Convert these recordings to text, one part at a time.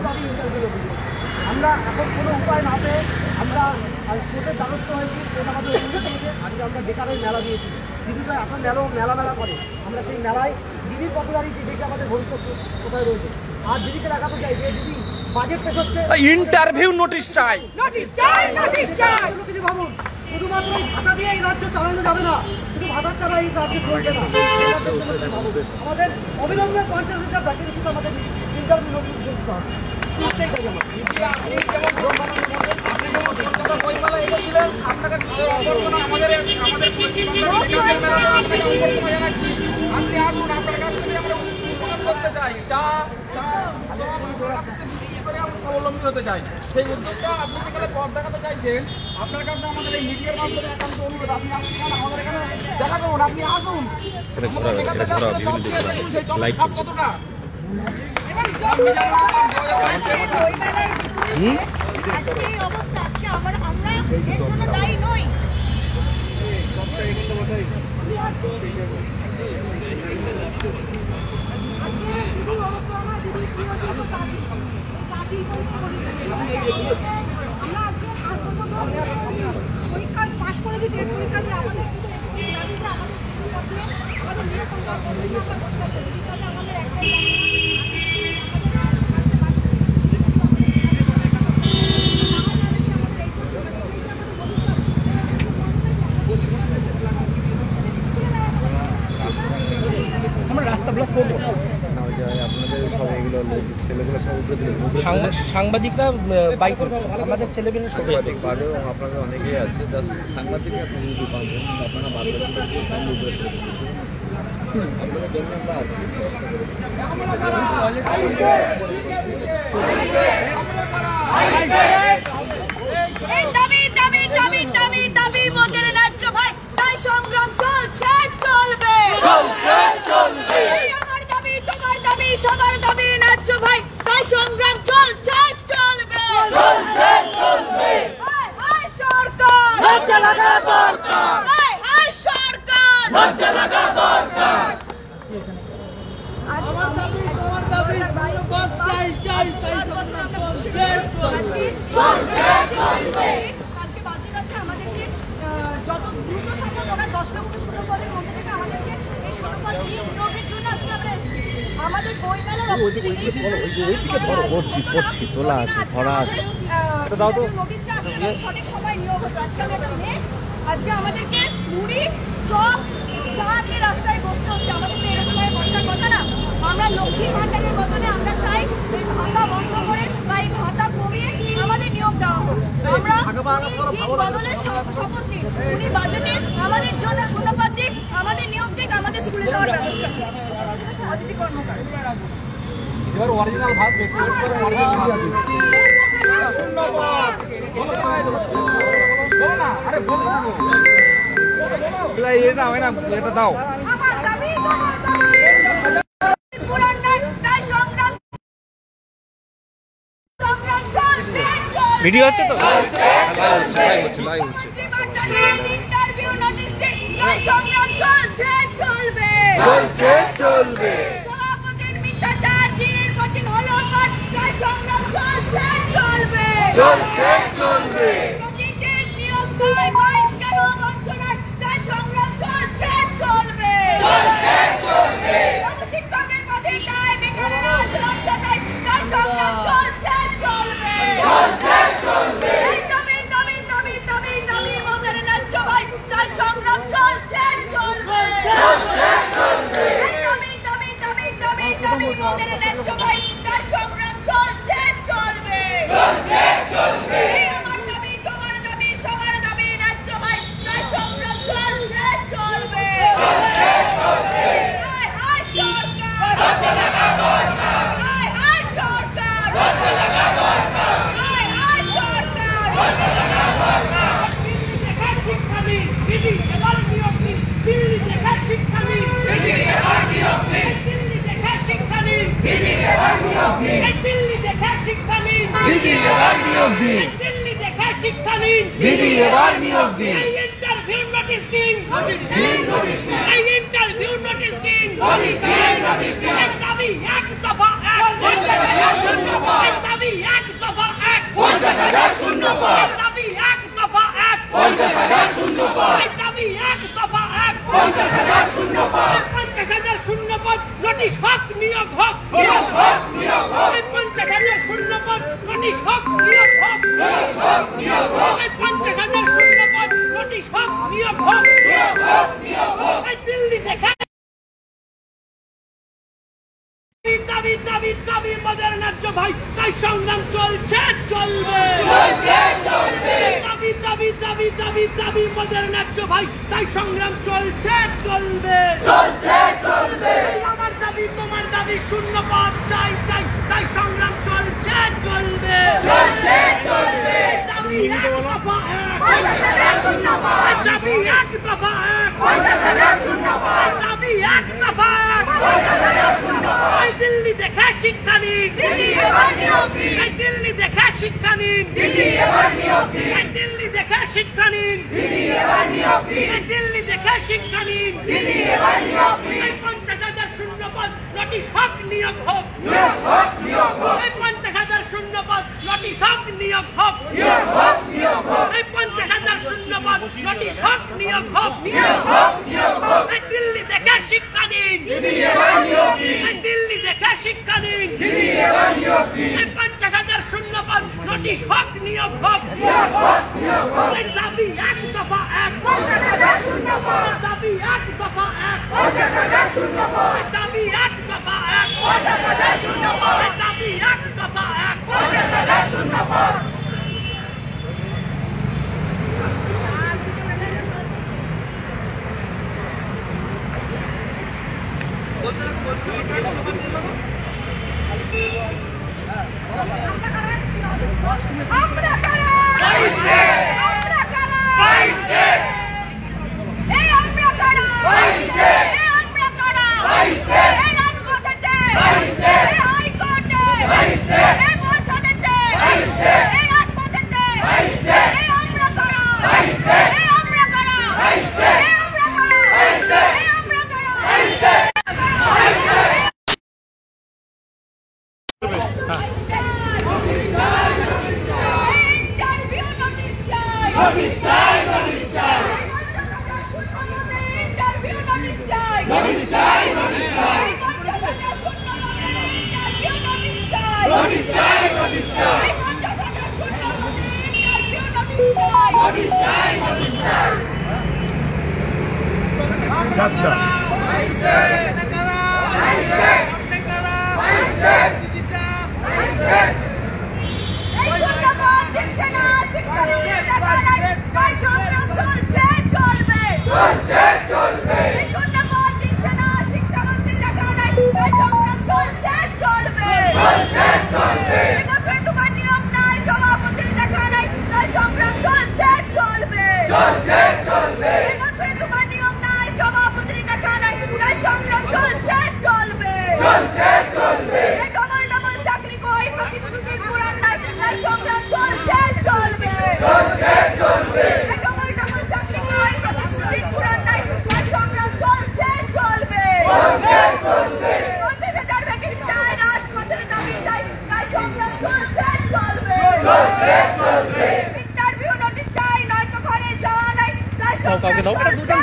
দাবি ইন্টারভিউ। আমরা এখন কোনো উপায় না পেয়ে আমরা কোর্টের দ্বারস্থ হয়েছি। কোর্ট আমাদের অনুরোধ করেছে, আজকে আমরা বেকারের মেলা দিয়েছি। দিদি তো এখন মেলা করে, আমরা সেই মেলায় দিদির পপুলারিটি দেখে আমাদের ভবিষ্যৎ কোথায় রয়েছে। আর দিদিকে দেখাতে চাই যে দিদি বাজেট পেশ হচ্ছে, ইন্টারভিউ নোটিশ চাই। কিছু ভাবুন, শুধুমাত্র এই ভাতা দিয়ে এই রাজ্য চালানো যাবে না, শুধু ভাতার দ্বারা এই রাজ্য চলবে না। আমাদের অবিলম্বে 50,000 ভ্যাকেন্সি আমাদের ইন্টারভিউ নোটিশ দিতে হবে। স্বাবলম্বী হতে চাই, সেই উদ্যোগটা আপনি যেখানে পথ দেখাতে চাইছেন, আপনার কাছে আমাদের এই মিডিয়ার মাধ্যমে একান্ত অনুরোধ, আপনি আসুন, আমাদের এখানে দেখা করুন, আপনি আসুন, কতটা পরীক্ষা পাশ করে দিতে পরীক্ষা দিয়ে আমাদের রাস্তা ব্লক করবো। সাংবাদিকরা বাইক আমাদের ছেলেমেয়ে সাংবাদিক পারেও আপনাদের অনেকেই আছে, সাংবাদিকরা আপনি যদি পাবেন আপনারা বাধ্য আপনাদের জন্য আমরা আছি। দাবি মোদের ন্যায্য ভাই, তাই সংগ্রাম চলছে চলবে। আমার দাবি তোমার দাবি সবার দাবি ন্যায্য ভাই, তাই সংগ্রাম চলছে চলবে। আমাদেরকে যত দ্রুত সম্ভব ওরা 10 লক্ষ শূন্যপদের মধ্যে থেকে আমাদেরকে এই শূন্যপদ নিয়োগের জন্য আজকে আমরা এসেছি। আমাদের বইমেলার সঠিক সময় নিয়োগ হতো। আজকে আমরা একটা মেয়ে, আজকে আমাদেরকে মুড়ি চপ চা নিয়ে রাস্তায় বসতে হচ্ছে। আমাদের তো এরকম ভাবে বসার কথা না। আমরা লক্ষ্মীর ভান্ডারের বদলে আমরা চাই যে ভাতা বন্ধ করে বা এই ভাতা কমিয়ে আমাদের নিয়োগ দেওয়া হোক। আমরা বদলে শপথ দিই, উনি বাজেটে আমাদের জন্য শূন্যপদ দিক, আমাদের নিয়োগ দিক, আমাদের স্কুলে যাওয়ার ব্যবস্থা অতিথি কর্মকার। এবার অরিজিনাল ভাত দেখতে এটা দাও। ভিডিও হচ্ছে তো সভাপতির মিথ্যাচার দিনের পর দিন হলো সংগ্রাম চলছে প্রতিদিন নিয়োগ পায় বহিষ্কার ও বঞ্চনার সংগ্রাম চলবে শিক্ষকের পথে তাই বেকারের আলোচনায় সংগ্রাম চলবে এই দাবি মোদের ন্যায্য ভাই, তাই সংগ্রাম চলবে এই দাবি মোদের ন্যায্য ভাই, তাই সংগ্রাম চলবে এই আমার দাবি তোমার দাবি সবার দাবি ন্যায্য ভাই, তাই সংগ্রাম চলবে হায় সরকার ভাই, তাই সংগ্রাম চলছে চলবে। দাবি দাবি দাবি দাবি দাবি মোদের ন্যায্য ভাই, তাই সংগ্রাম চলছে চলবে। আমার দাবি তোমার দাবি শূন্য পদ চাই চাই, তাই সংগ্রাম চলছে চলবে। দাবি এক দফা এক, দাবি এক দফা এক, দাবি এক দফা এক। দিল্লি দেখে শিক্ষা নিন, দিল্লি দেখে শিক্ষা নিন, দিল্লি দেখে শিক্ষা নিন, দিল্লি দেখে শিক্ষা নিন। 50,000 শূন্যপদ নোটিশ হক নিয়োগ হোক, 50,000 শূন্যপদ নোটিশ হক নিয়োগ হোক, 50,000 শূন্যপদ নোটিশ হক নিয়োগ হোক। দিল্লি দেখে শিক্ষা নিন, দিল্লি দেখে শিক্ষা নিন, 50,000 শূন্যপদ নোটিশ হক নিয়োগ হোক। দাবি এক দফা এক, দাবি এক দফা এক, দাবি এক দফা এক, দাবি এক দফা এক। আমরা কারা? আমরা কারা? এই আমরা কারা? এই আমরা কারা? এই রাজপথেতে, এই হাইকোর্টে, এই মহাসভাতে, এই রাজপথেতে, এই আমরা কারা? এই আমরা কারা? এই আমরা কারা? এই আমরা কারা?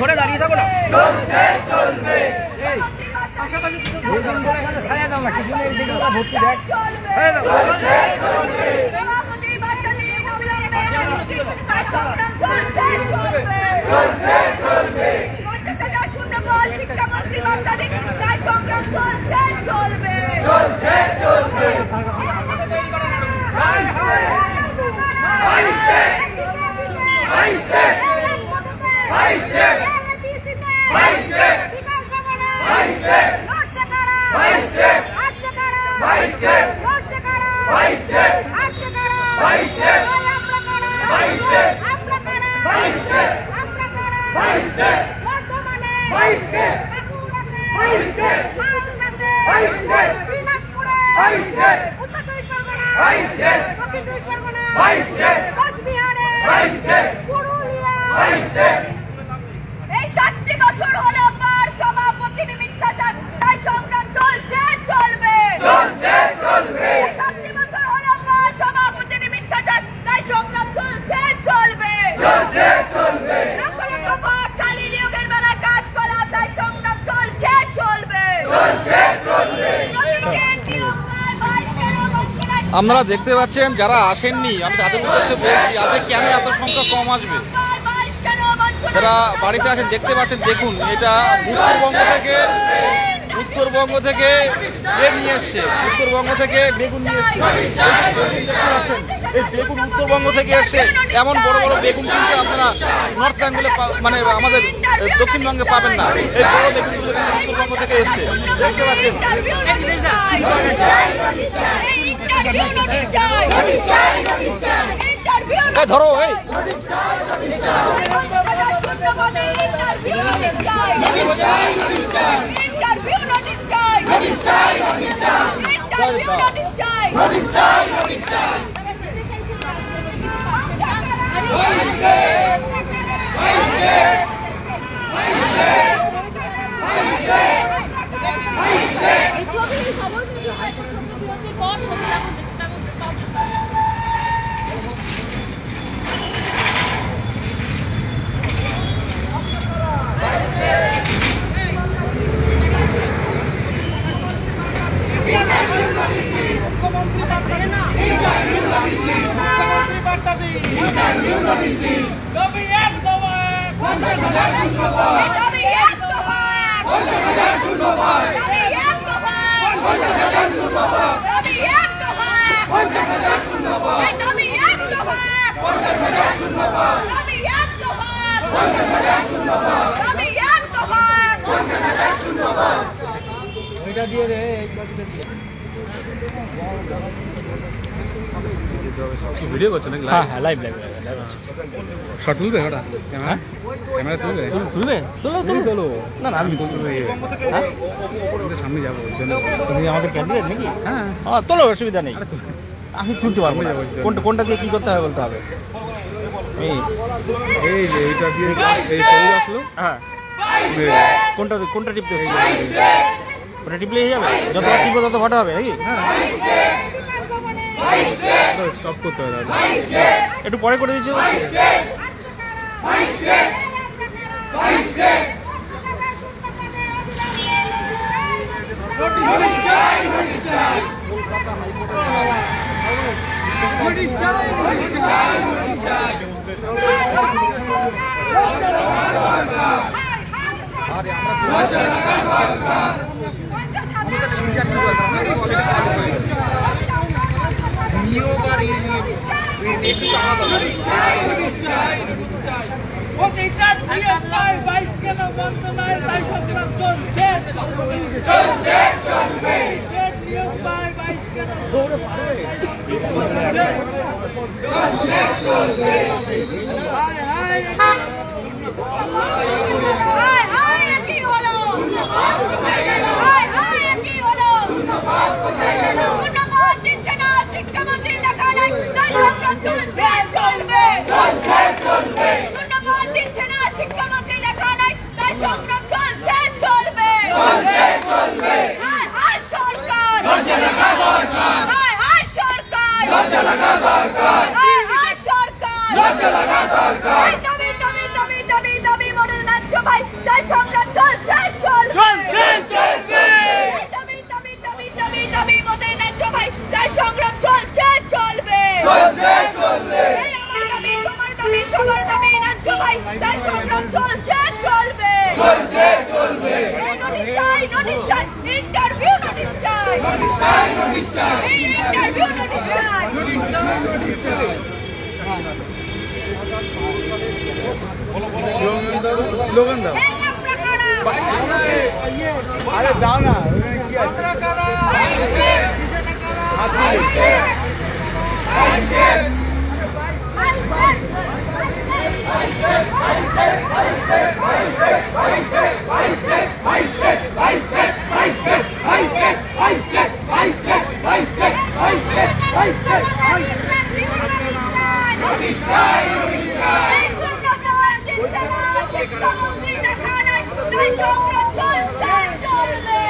ঘরে দাঁড়িয়ে থাকো না, শিক্ষামন্ত্রী বার্তা দিন, তাই সংগ্রাম চলছে চলবে। এই 7টি বছর হলো পার সভাপতির মিথ্যাচার, তাই সংগ্রাম চলছে চলবে। 7টি বছর হলো পার সভাপতির মিথ্যাচার, তাই সংগ্রাম চলছে চলবে। লক্ষ লক্ষ ভোট খালি নিয়োগের বেলা কাজ করা, তাই সংগ্রাম চলছে চলবে। আপনারা দেখতে পাচ্ছেন যারা আসেননি, আমি তাদের উদ্দেশ্যে বলছি আজকে কেন এত সংখ্যা কম আসবে। যারা বাড়িতে আছেন দেখতে পাচ্ছেন, দেখুন এটা উত্তরবঙ্গ থেকে উত্তরবঙ্গ থেকে নিয়ে এসছে, উত্তরবঙ্গ থেকে বেগুন নিয়ে এসছে। এই বেগুন উত্তরবঙ্গ থেকে এসছে, এমন বড় বড় বেগুন কিন্তু আপনারা নর্থ বেঙ্গলে মানে আমাদের দক্ষিণবঙ্গে পাবেন না। এই বড় বেগুনগুলো কিন্তু উত্তরবঙ্গ থেকে এসছে, দেখতে পাচ্ছেন। ধরো এই ভিডিও করছে নাকি? হ্যাঁ হ্যাঁ লাইভ লাইভ শর্ট তুলবে ওটা? ক্যামেরা ক্যামেরা তুলবে? তুলবে তোলো তুমি তোলো। না না আমি তুলবে সামনে যাবো ওর জন্য। তুমি আমাদের ক্যান্ডিডেট নাকি? হ্যাঁ তোলো, অসুবিধা নেই, আমি তুলতে পারবো না। যাবো ওর জন্য। কোনটা কোনটা দিয়ে কি করতে হবে বলতে হবে। এই যে এইটা দিয়ে এই ছবি আসলো। হ্যাঁ কোনটা কোনটা টিপতে হবে? ওটা টিপলে হয়ে যাবে, যতবার টিপবো তত ফটো হবে নাকি? স্টপ করতে হবে দাদা। একটু পরে করে দিচ্ছি। শিক্ষামন্ত্রী দেখা নাই, তাই সংগ্রাম চলছে চলবে। শূন্যপাত দিচ্ছে না শিক্ষামন্ত্রী দেখা নাই, তাই সংগ্রাম চলছে চলবে। হায় হায় সরকার, হায় হায় সরকার, হায় হায় সরকার। এই দাবি দাবি দাবি দাবি দাবি মনে নাচ্ছ ভাই, তাই সংগ্রাম চলছে চলবে। এই দাবি দাবি দাবি দাবি দাবি মনে নাচ্ছ ভাই, তাই সংগ্রাম চলছে চলবে। এই আমার দাবি তোমার দাবি সবার দাবি নাচ্ছ ভাই, তাই সংগ্রাম চলছে চলবে। এই নোটিশ চাই, নোটিশ চাই, ইন্টারভিউ নোটিশ চাই, এই ইন্টারভিউ নোটিশ চাই। স্লোগান দাও। আরে দাও না, কি আছে? শিক্ষামন্ত্রী দেখা নাই, তাই সংগ্রাম চলছে চলবে।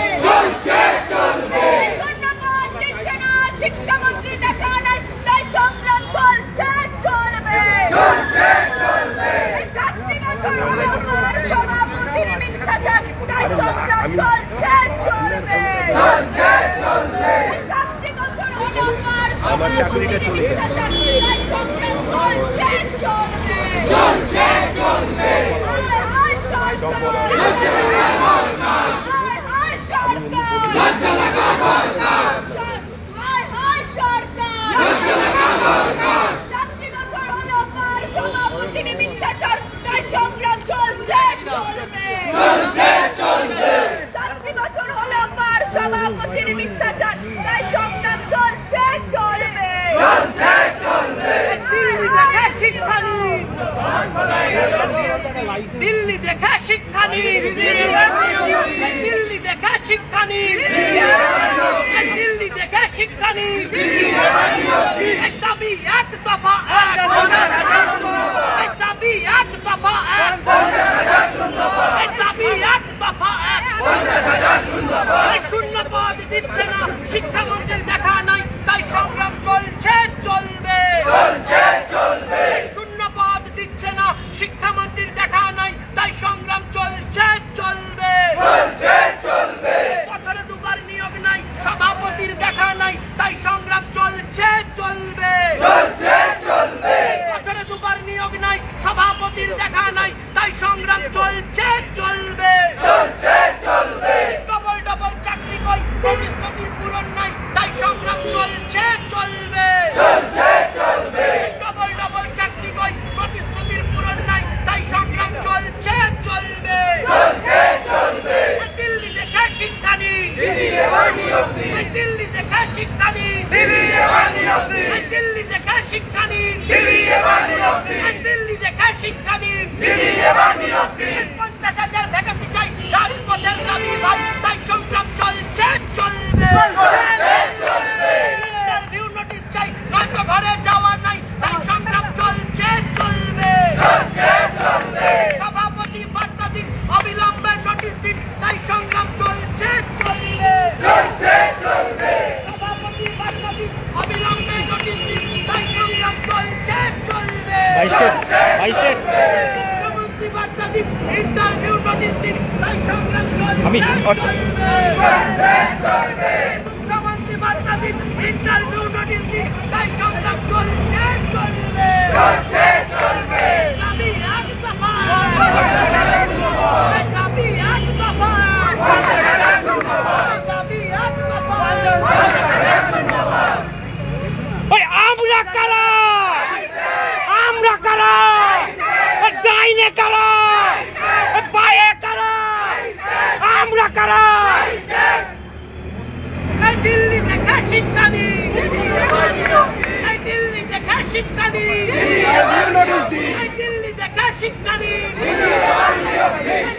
শূন্যপাত দিচ্ছে না শিক্ষামন্ত্রী দেখা নাই, তাই সংগ্রাম চলছে চলবে। এই 7 বছর হলো আমার সভাপতির মিথ্যাচার, তাই সংগ্রাম চলছে চলবে। এই 7 বছর হলো আমার সভাপতির মিথ্যাচার, তাই সংগ্রাম চলছে চলবে। হায় হায় সরকার, হায় হায় সরকার। শিক্ষা নিন, দিল্লি থেকে শিক্ষা নিন, দাবি এক দফা এক, দাবি এক দফা এক, দাবি এক দফা এক, শূন্য পদ দিচ্ছে না শিক্ষামন্ত্রীর দেখা নাই, তাই সংগ্রাম চলছে চলবে, শূন্য পদ দিচ্ছে না শিক্ষামন্ত্রীর দেখা নাই, তাই সংগ্রাম চলছে চলবে, বছরে দুবার নিয়োগ নাই সভাপতির দেখা নাই, তাই সংগ্রাম চলছে চলবে, বছরে দুবার নিয়োগ নাই সভাপতির দেখা নাই, তাই সংগ্রাম চলছে চলবে, ডবল ডবল চাকরি কই প্রতিশ্রুতির পূরণ নাই, তাই সংগ্রাম চলছে চলবে, ডবল ডবল চাকরি কই প্রতিশ্রুতির পূরণ নাই, তাই সংগ্রাম চলছে চলবে, দিল্লি থেকে শিক্ষা নিন, দিল্লি থেকে শিক্ষা নিন, দিল্লি থেকে শিক্ষা নিন, দিল্লি থেকে শিক্ষা নিন, 50,000 ভ্যাকেন্সি চাই রাজপথের দাবি ভাই, তাই সংগ্রাম চলছে চলবে, ইন্টারভিউ নোটিশ চাই নয়তো ঘরে যাওয়া নাই, তাই সংগ্রাম চলছে চলবে, সভাপতি বার্তা দিন অবিলম্বে নোটিশ দিন, তাই সংগ্রাম চলছে চলবে, সভাপতি বার্তা দিন অবিলম্বে নোটিশ দিন, তাই সংগ্রাম চলছে চলবে, মুখ্যমন্ত্রী বার্তা দিন ইন্টারভিউ নোটিশ দিন, তাই সংগ্রাম চলছে চলবে, মুখ্যমন্ত্রী বার্তা দিন ইন্টারভিউ নোটিশ দিন, তাই সংগ্রাম চলছে চলবে, দাবি এক দফা, দাবি এক দফা, দাবি এক দফা, আমরা কারা, আমরা কারা, ডাইনে কারা, বায়ে কারা, আমরা কারা, দিল্লি থেকে শিক্ষা নিন, দিল্লি থেকে শিক্ষা নিন, দিল্লি থেকে শিক্ষা নিন,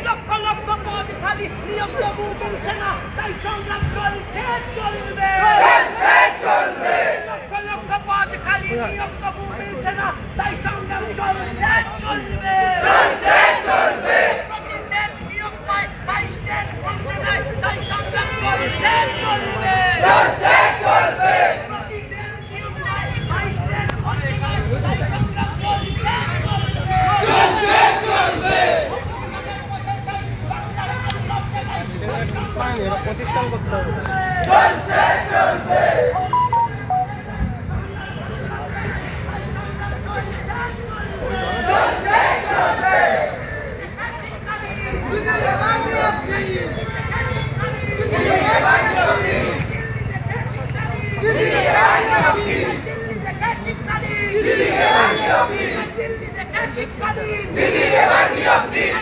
লক্ষ লক্ষ পদ খালি নিয়োগ তবু মিলছে না, তাই সংগ্রাম চলছে চলবে, লক্ষ লক্ষ পদ খালি নিয়োগ তবু মিলছে না, তাই সংগ্রাম চলছে চলবে, প্রতিদিন নিয়োগ পায় 22 দিন পৌঁছে যায়, তাই সংগ্রাম চলছে চলবে, প্রতিদিন নিয়োগ পায় 22 দিন পৌঁছে যায়, তাই সংগ্রাম চলছে চলবে, প্রতিষ্ঠান করতে হবে।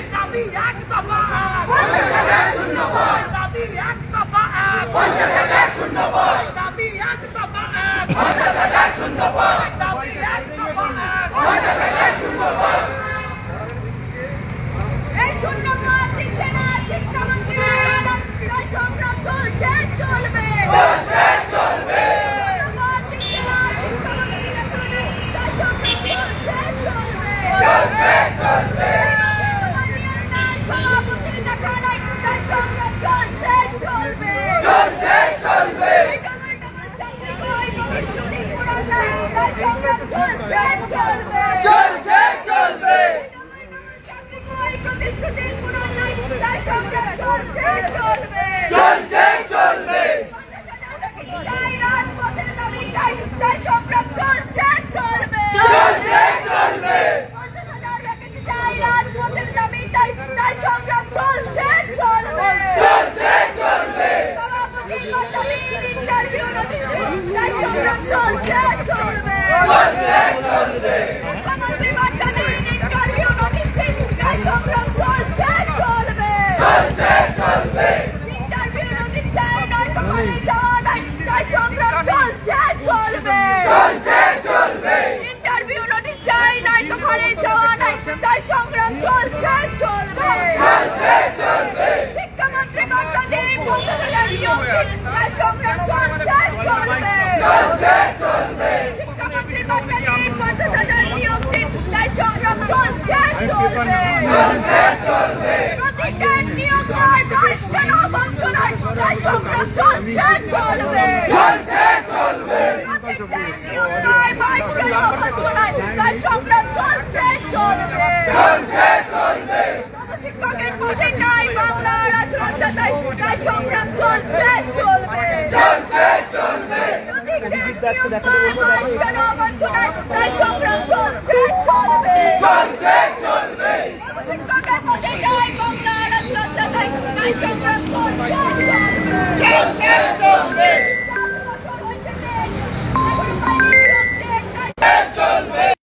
দাবি এক দফা এক, দাবি এক দফা এক, দাবি এক দফা এক, দাবি এক দফা এক, এই শূন্য পদ দিচ্ছে না শিক্ষামন্ত্রী, তাই সংগ্রাম চলছে চলবে, পদ দিচ্ছে না শিক্ষামন্ত্রী, তাই সংগ্রাম চলছে চলবে, তোমার নিয়ম নাই সভাপতির দেখা নাই, তাই সংগ্রাম চলছে চলবে, ডবল ডবল চাকরি কই প্রতিশ্রুতি পূরণ নাই, তাই সংগ্রাম চলছে চলবে, প্রতিশ্রুতির পূরণ নাই, তাই সংগ্রাম চলছে চলবে, চাই রাজপথের দাবি চাই, তাই সংগ্রাম চলছে চলবে, 50,000 ভ্যাকেন্সি চাই রাজপথের দাবি তাই সংগ্রাম চলছে চলবে, সভাপতির বার্তা দিন ইন্টারভিউ নোটিশ দিন, তাই সংগ্রাম চলছে চলবে, মুখ্যমন্ত্রী বার্তা দিন ইন্টারভিউ নোটিশ দিন, তাই সংগ্রাম চলছে চলবে, ইন্টারভিউ নোটিশ চাই নয়তো ঘরে যাওয়া নাই, তাই সংগ্রাম চলছে চলবে, ইন্টারভিউ নোটিশ চাই নয়তো ঘরে যাওয়া নাই, তাই সংগ্রাম চলছে চলবে, শিক্ষামন্ত্রী বার্তা দিন চলছে চলবে নিয়ম নয় বহিষ্কার অবঞ্চনায় তাই সংগ্রাম চলছে চলবে শিক্ষকের পথে নাই বাংলার আচরণ যাতাই তাই সংগ্রাম চলছে চলবে বহিষ্কার অবঞ্চনায় তাই সংগ্রাম চলছে চলবে